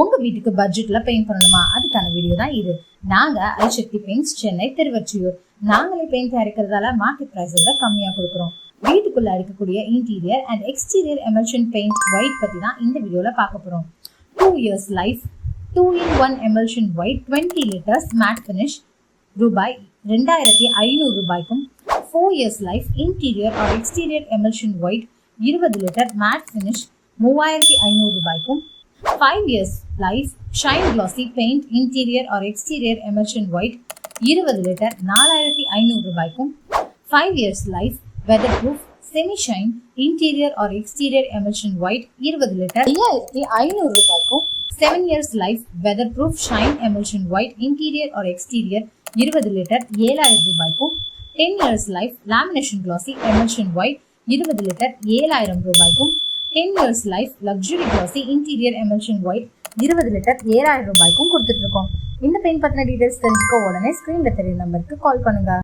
உங்க வீட்டுக்கு பட்ஜெட்ல பெயிண்ட் பண்ணணுமா? அதுக்கான வீடியோ தான் இது. நாங்க ஐசக்தி பெயிண்ட்ஸ், சென்னை, திருவொற்றியூர். நாங்களே பெயிண்ட் தயாரிக்கிறதால மார்க்கெட் பிரைஸ் விட கம்மியா கொடுக்குறோம். வீட்டுக்குள்ள அடிக்கக்கூடிய interior and exterior emulsion paint white பத்தி தான் இந்த வீடியோல பார்க்க போறோம். 2 years life 2-in-1 emulsion white 20 liters matte finish ரூபாய் 2500 ரூபாய்க்கும், 4 years life interior or exterior emulsion white 20 litre matte finish 3500 ரூபாய்க்கும், 5 years life shine glossy paint interior or exterior emulsion white 20 litre 4500 ரூபாய்க்கும், 5 years life weather proof semi shine interior or exterior emulsion white 20 litre 5500 ரூபாய்க்கும், 7 years life weather proof shine emulsion white interior or exterior 20 litre 7000 ரூபாய்க்கும், 10 years life lamination glossy emulsion white 20 litre 7000 ரூபாய்க்கும், 10 years life luxury glossy interior emulsion white 20 litre 7000 ரூபாய்க்கும் கொடுத்துட்டு இருக்கோம். இந்த paint பத்தின details தெரிஞ்சுக்க உடனே ஸ்கிரீன்ல தெரியும் நம்பருக்கு கால் பண்ணுங்க.